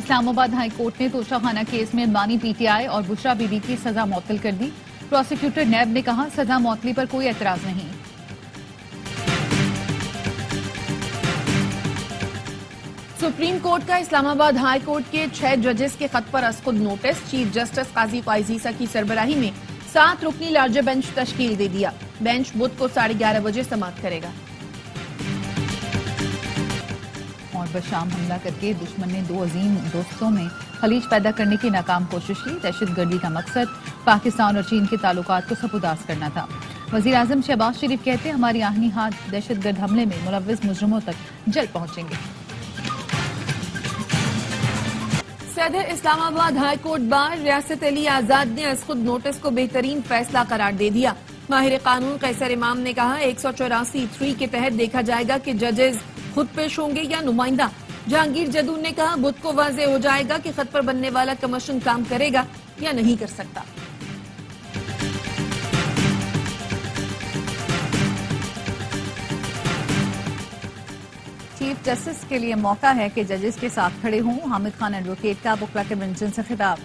اسلام آباد high court نے توشہ خانہ کیس میں بانی پی ٹی آئی اور بشرا بی بی کی سزا معطل کر دی. پروسیکیوٹر نیب نے کہا سزا معطلی پر کوئی اعتراض نہیں. سپریم کورٹ کا اسلام آباد ہائی کورٹ کے 6 ججز کے خط پر از خود نوٹس. چیف جسٹس قاضی قائزیسا کی سربراہی میں 7 رکنی لارجر بینچ تشکیل دے دیا. بینچ بدھ کو 11:30 بجے سماعت کرے گا. اور بشام حملہ کر کے دشمن نے 2 عظیم دوستوں میں خلیج پیدا کرنے کی ناکام کوشش کی. دہشت گردی کا مقصد پاکستان اور چین کے تعلقات کو سپوداز کرنا تھا. وزیر اعظم شہباز شریف کہتے ہماری آہنی ہاتھ دہشت گرد حملے میں ملوث مجرموں تک جلد پہنچیں گے. صدر اسلام آباد ہائی کورٹ بار ریاست علی آزاد نے از خود نوٹس کو بہترین فیصلہ قرار دے دیا. ماہر قانون قیصر امام نے کہا 184(3) کے تحت دیکھا جائے گا کہ ججز خود پیش ہوں گے یا نمائندہ. جہانگیر جدون نے کہا بدھ کو واضح ہو جائے گا کہ خط پر بننے والا کمیشن کام کرے گا یا نہیں کر سکتا. چیف جسٹس کے لیے موقع ہے کہ ججز کے ساتھ کھڑے ہوں. حامد خان ایڈوکیٹ کا وکلا کنونشن سے خطاب.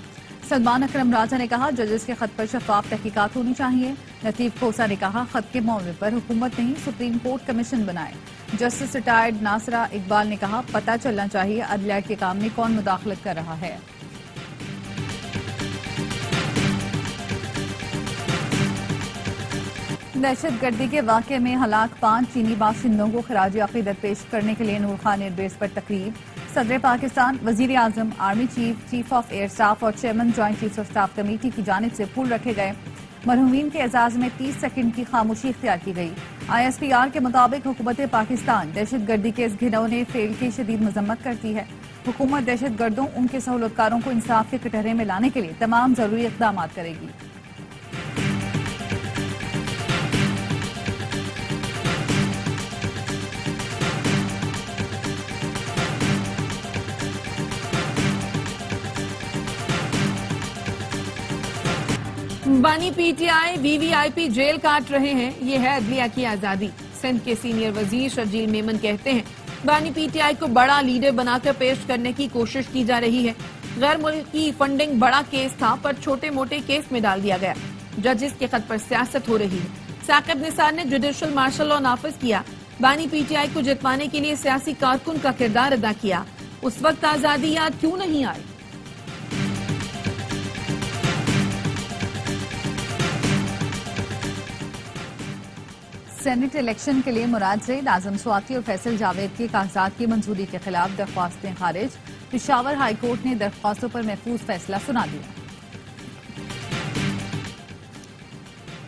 سلمان اکرم راجہ نے کہا ججز کے خط پر شفاف تحقیقات ہونی چاہیے. لطیف کھوسا نے کہا خط کے معاملے پر حکومت نہیں سپریم کورٹ کمیشن بنائے. جسٹس ریٹائرڈ ناصرہ اقبال نے کہا پتہ چلنا چاہیے عدلیہ کے کام میں کون مداخلت کر رہا ہے. دہشت گردی کے واقعے میں ہلاک 5 چینی باشندوں کو خراج عقیدت پیش کرنے کے لیے نور خان ایئر بیس پر تقریب. صدر پاکستان، وزیر اعظم، army chief of air staff اور chairman joint chief of staff committee کی جانب سے پھول رکھے گئے. مرحومین کے اعزاز میں 30 سیکنڈ کی خاموشی اختیار کی گئی. ISPR کے مطابق حکومت پاکستان دہشت گردی کے اس گھنونے فعل کی شدید مذمت کرتی ہے. حکومت دہشت گردوں ان کے سہولتکاروں کو انصاف کے کٹہرے میں لانے کے لیے تمام ضروری اقدامات کرے گی. بانی P T I VVIP jail کاٹ رہے ہیں. یہ ہے عدلیہ کی آزادی. سندھ کے سینئر وزیر شرجیل میمن کہتے ہیں بانی پی ٹی آئی کو بڑا لیڈر بنا کر پیش کرنے کی کوشش کی جا رہی ہے. غیر ملکی فنڈنگ بڑا کیس تھا پر چھوٹے موٹے کیس میں ڈال دیا گیا. ججز کے خط پر سیاست ہو رہی ہے. ثاقب نثار نے جوڈیشل مارشل لا نافذ کیا. بانی پی ٹی آئی کو جتوانے کے لیے سیاسی کارکن کا کردار ادا کیا. اس وقت آزادی یاد کیوں نہیں آئی؟ سینٹ الیکشن کے لیے مراد زید اعظم سواتی اور فیصل جاوید کی کاغذات کی منظوری کے خلاف درخواستیں خارج. پشاور ہائی کورٹ نے درخواستوں پر محفوظ فیصلہ سنا دیا.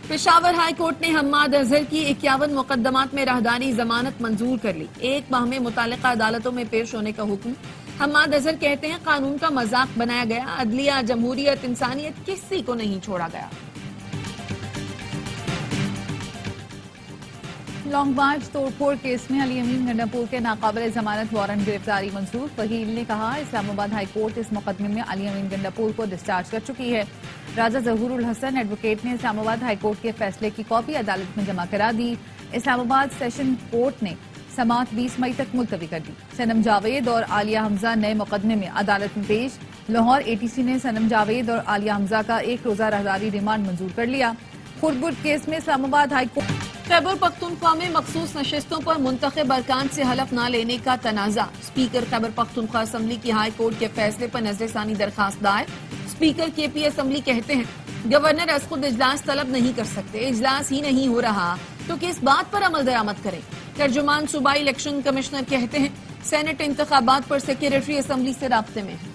پشاور ہائی کورٹ نے حماد اظہر کی 51 مقدمات میں راہداری ضمانت منظور کر لی. 1 ماہ میں متعلقہ عدالتوں میں پیش ہونے کا حکم. حماد اظہر کہتے ہیں قانون کا مذاق بنایا گیا. عدلیہ، جمہوریت، انسانیت کسی کو نہیں چھوڑا گیا. لانگ مارچ توڑ پھوڑ کیس میں علی امین گنڈاپور کے ناقابل ضمانت وارنٹ گرفتاری منسوخ. وکیل نے کہا اسلام آباد ہائی کورٹ اس مقدمے میں علی امین گنڈاپور کو ڈسچارج کر چکی ہے. راجہ ظہور الحسن ایڈوکیٹ نے اسلام آباد ہائی کورٹ کے فیصلے کی کاپی عدالت میں جمع کرا دی. اسلام آباد سیشن کورٹ نے سماعت 20 مئی تک ملتوی کر دی. سنم جاوید اور عالیہ حمزہ نئے مقدمے میں عدالت میں پیش. لاہور ATC نے سنم جاوید اور عالیہ حمزہ کا 1 روزہ راہداری ریمانڈ منظور کر لیا. خردبرد کیس میں اسلام آباد ہائی کورٹ. خیبر پختونخوا میں مخصوص نشستوں پر منتخب ارکان سے حلف نہ لینے کا تنازع. اسپیکر خیبر پختونخوا اسمبلی کی ہائی کورٹ کے فیصلے پر نظر ثانی درخواست دائر. اسپیکر KP اسمبلی کہتے ہیں گورنر از خود اجلاس طلب نہیں کر سکتے. اجلاس ہی نہیں ہو رہا تو کس بات پر عمل درآمد کریں. ترجمان صوبائی الیکشن کمشنر کہتے ہیں سینٹ انتخابات پر سیکریٹری اسمبلی سے رابطے میں ہیں.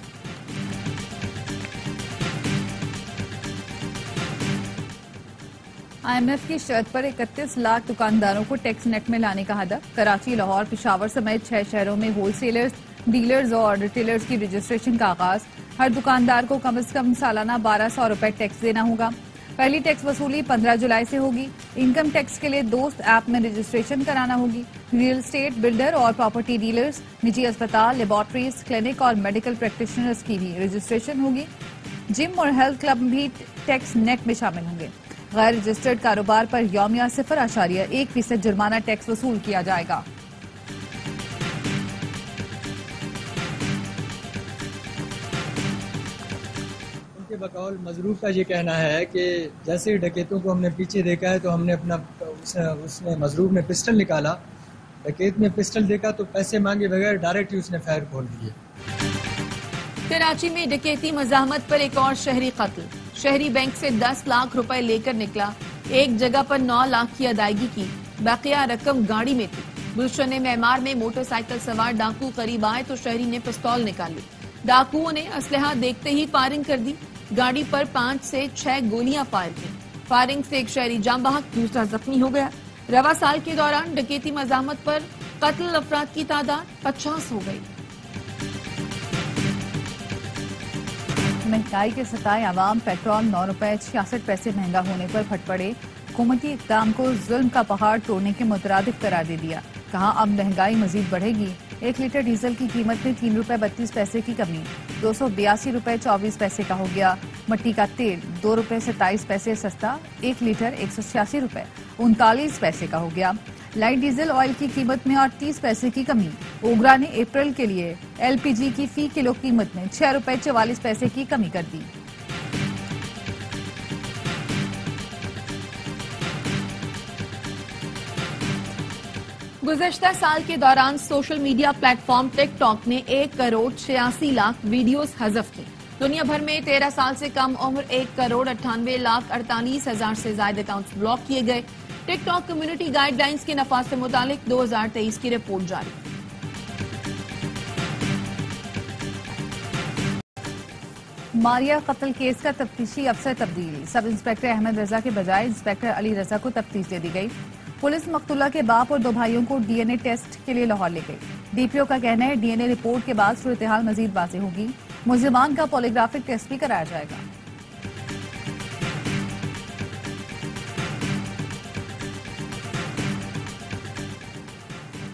IMF کی شرط پر 31 لاکھ دکانداروں کو ٹیکس نیٹ میں لانے کا ہدف. کراچی، لاہور، پشاور سمیت 6 شہروں میں ہول سیلرز، ڈیلرز اور ریٹیلرز کی رجسٹریشن کا آغاز. ہر دکاندار کو کم از کم سالانہ 1200 روپے ٹیکس دینا ہوگا. پہلی ٹیکس وصولی 15 جولائی سے ہوگی. انکم ٹیکس کے لیے دوست ایپ میں رجسٹریشن کرانا ہوگی. ریئل اسٹیٹ، بلڈر اور پراپرٹی ڈیلرز، نجی اسپتال، لیبارٹریز، کلینک اور میڈیکل پریکٹیشنرز کی بھی رجسٹریشن ہوگی. جم اور ہیلتھ کلب بھی ٹیکس نیٹ میں شامل ہوں گے. غیر رجسٹرڈ کاروبار پر یومیہ 0.1% جرمانہ ٹیکس وصول کیا جائے گا. کے بقول مضروب کا یہ کہنا ہے کہ جیسے ہی ڈکیتوں کو ہم نے پیچھے دیکھا ہے تو ہم نے اس نے مضروب نے پسٹل نکالا. ڈکیت نے پسٹل دیکھا تو پیسے مانگے بغیر ڈائریکٹ ہی اس نے فائر کھول دیے. کراچی میں ڈکیتی مزاحمت پر ایک اور شہری قتل. شہری بینک سے 10 لاکھ روپے لے کر نکلا. ایک جگہ پر 9 لاکھ کی ادائیگی کی. بقیہ رقم گاڑی میں تھی. گلشن معمار میں موٹر سائیکل سوار ڈاکو قریب آئے تو شہری نے پستول نکالی. ڈاکوؤں نے اسلحہ دیکھتے ہی فائرنگ کر دی. گاڑی پر 5 سے 6 گولیاں فائر کی. فائرنگ سے ایک شہری جاں بحق، دوسرا زخمی ہو گیا. رواں سال کے دوران ڈکیتی مزاحمت پر قتل افراد کی تعداد 50 ہو گئی. مہنگائی کے ستائے عوام پیٹرول 9 روپے 66 پیسے مہنگا ہونے پر پھٹ پڑے. حکومتی اقدام کو ظلم کا پہاڑ توڑنے کے مترادف قرار دے دیا. کہا اب مہنگائی مزید بڑھے گی. 1 لیٹر ڈیزل کی قیمت میں 3 روپے 32 پیسے کی کمی. 282 روپے 24 پیسے کا ہو گیا. مٹی کا تیل 2 روپے 27 پیسے سستا. 1 لیٹر 186 روپے 39 پیسے کا ہو گیا. لائٹ ڈیزل آئل کی قیمت میں اور 30 پیسے کی کمی. اوگرا نے اپریل کے لیے ایل پی جی کی فی کلو قیمت میں 6 روپے 44 پیسے کی کمی کر دی. گزشتہ سال کے دوران سوشل میڈیا پلیٹ فارم ٹک ٹاک نے 1 کروڑ 86 لاکھ ویڈیوز حذف کی. دنیا بھر میں 13 سال سے کم عمر 1 کروڑ 98 لاکھ 48 ہزار سے زائد اکاؤنٹس بلاک کیے گئے. ٹک ٹاک کمیونٹی گائیڈ لائنز کے نفاذ سے متعلق 2023 کی رپورٹ جاری. ماریہ قتل کیس کا تفتیشی افسر تبدیل. سب انسپیکٹر احمد رضا کے بجائے انسپیکٹر علی رضا کو تفتیش دے دی گئی. پولیس مقتولہ کے باپ اور 2 بھائیوں کو ڈی این اے ٹیسٹ کے لیے لاہور لے گئی. ڈی پی او کا کہنا ہے ڈی این اے رپورٹ کے بعد صورتحال مزید واضح ہوگی. ملزمان کا پولیگرافک ٹیسٹ بھی کرایا جائے گا.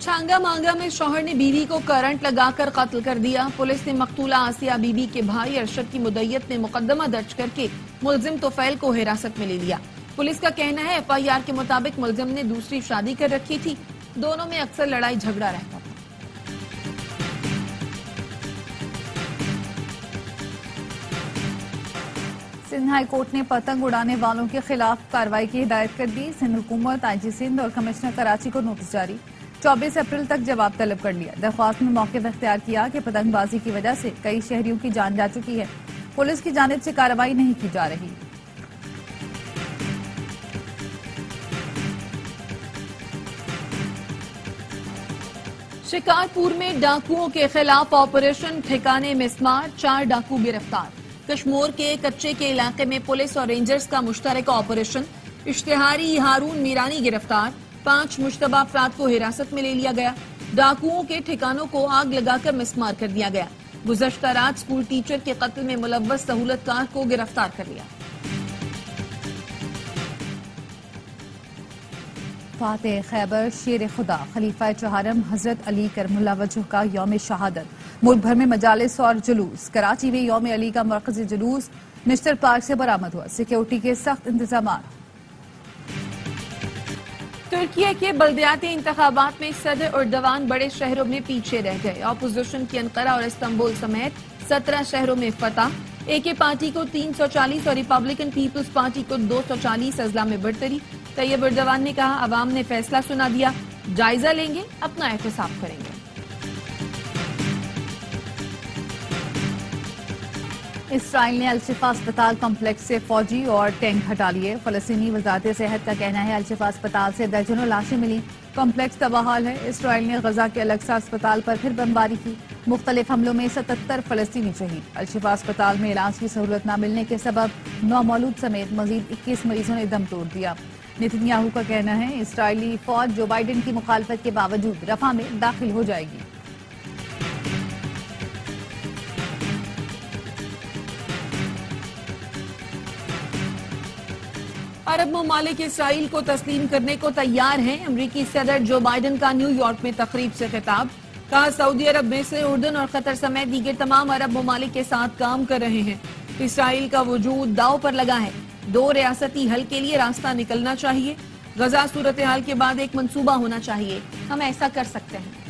چھانگا مانگا میں شوہر نے بیوی کو کرنٹ لگا کر قتل کر دیا. پولیس نے مقتولہ آسیہ بی بی کے بھائی ارشد کی مدعیت میں مقدمہ درج کر کے ملزم توفیل کو حراست میں لے لیا. پولیس کا کہنا ہے ایف آئی آر کے مطابق ملزم نے دوسری شادی کر رکھی تھی. دونوں میں اکثر لڑائی جھگڑا رہتا تھا. سندھ ہائی کورٹ نے پتنگ اڑانے والوں کے خلاف کارروائی کی ہدایت کر دی. سندھ حکومت، آئی جی سندھ اور کمشنر کراچی کو نوٹس جاری. 24 اپریل تک جواب طلب کر لیا. درخواست میں موقف اختیار کیا کہ پتنگ بازی کی وجہ سے کئی شہریوں کی جان جا چکی ہے. پولیس کی جانب سے کارروائی نہیں کی جا رہی. شکارپور میں ڈاکوؤں کے خلاف آپریشن ٹھکانے مسمار. 4 ڈاکو گرفتار. کشمور کے کچے کے علاقے میں پولیس اور رینجرز کا مشترکہ آپریشن. اشتہاری ہارون میرانی گرفتار. 5 مشتبہ افراد کو حراست میں لے لیا گیا. ڈاکوؤں کے ٹھکانوں کو آگ لگا کر مسمار کر دیا گیا. گزشتہ رات اسکول ٹیچر کے قتل میں ملوث سہولت کار کو گرفتار کر لیا. فاتح خیبر شیر خدا خلیفہ چہارم حضرت علی کرم اللہ وجہ کا یوم شہادت. ملک بھر میں مجالس اور جلوس. کراچی میں یوم علی کا مرکزی جلوس نشتر پارک سے برآمد ہوا. سیکیورٹی کے سخت انتظامات. ترکیہ کے بلدیاتی انتخابات میں صدر اردوان بڑے شہروں میں پیچھے رہ گئے. اپوزیشن کی انقرہ اور استنبول سمیت 17 شہروں میں فتح. اے کے پارٹی کو 340 اور ریپبلکن پیپلز پارٹی کو 240 اضلاع میں برتری. طیب اردوان نے کہا عوام نے فیصلہ سنا دیا، جائزہ لیں گے، اپنا احتساب کریں گے. اسرائیل نے الشفا اسپتال کمپلیکس سے فوجی اور ٹینک ہٹا لیے. فلسطینی وزارت صحت کا کہنا ہے الشفا اسپتال سے درجنوں لاشیں ملی. کمپلیکس تباہ ہے. اسرائیل نے غزہ کے الاقصی اسپتال پر پھر بمباری کی. مختلف حملوں میں 77 فلسطینی شہید. الشفا اسپتال میں علاج کی سہولت نہ ملنے کے سبب 9 مولود سمیت مزید 21 مریضوں نے دم توڑ دیا. نتنیاہو کا کہنا ہے اسرائیلی فوج جو بائیڈن کی مخالفت کے باوجود رفح میں داخل ہو جائے گی. عرب ممالک اسرائیل کو تسلیم کرنے کو تیار ہیں. امریکی صدر جو بائیڈن کا نیو یارک میں تقریب سے خطاب. کہا سعودی عرب میں سے اردن اور قطر سمیت دیگر تمام عرب ممالک کے ساتھ کام کر رہے ہیں. اسرائیل کا وجود داؤ پر لگا ہے. 2 ریاستی حل کے لیے راستہ نکلنا چاہیے. غزہ صورتحال کے بعد ایک منصوبہ ہونا چاہیے. ہم ایسا کر سکتے ہیں.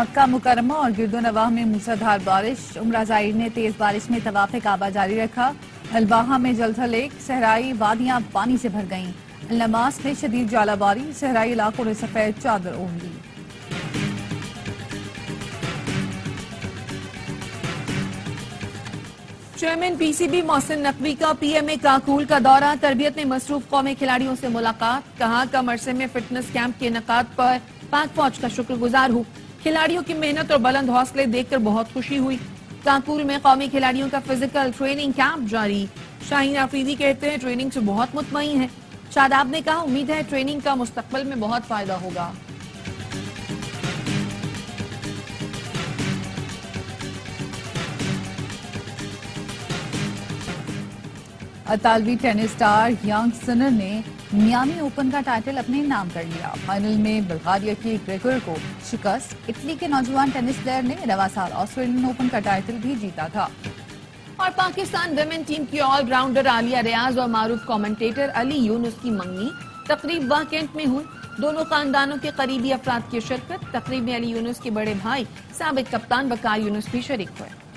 مکہ مکرمہ اور گرد و نواح میں موسلادھار بارش، عمرہ زائرین نے تیز بارش میں طواف کعبہ جاری رکھا۔ الباحہ میں جلتھل لیک، صحرائی وادیاں پانی سے بھر گئیں۔ النماس میں شدید ژالہ باری، صحرائی علاقوں نے سفید چادر اوڑھ لی۔ Chairman P C B Mohsin Naqvi کا پی ایم اے کاکول کا دورہ، تربیت میں مصروف قومی کھلاڑیوں سے ملاقات، کہا کم عرصے میں فٹنس کیمپ کے انعقاد پر پاک فوج کا شکر گزار ہوں، کھلاڑیوں کی محنت اور بلند حوصلے دیکھ کر بہت خوشی ہوئی۔ کاکول میں قومی کھلاڑیوں کا فزیکل ٹریننگ کیمپ جاری، شاہین آفریدی کہتے ہیں ٹریننگ سے بہت مطمئن ہیں۔ شاداب نے کہا امید ہے ٹریننگ کا مستقبل میں بہت فائدہ ہوگا۔ اطالوی ٹینس سٹار یانگ سنر نے میامی اوپن کا ٹائٹل اپنے نام کر لیا۔ فائنل میں بلغاریہ کی گریگور کو شکست، اٹلی کے نوجوان ٹینس پلیئر نے رواں سال آسٹریلین اوپن کا ٹائٹل بھی جیتا تھا۔ اور پاکستان ویمن ٹیم کی آل راؤنڈر عالیہ ریاض اور معروف کامنٹیٹر علی یونس کی منگنی تقریب واہ کینٹ میں ہوئی، دونوں خاندانوں کے قریبی افراد کی شرکت۔ تقریب میں علی یونس کے بڑے بھائی سابق کپتان وقار یونس بھی شریک ہوئے۔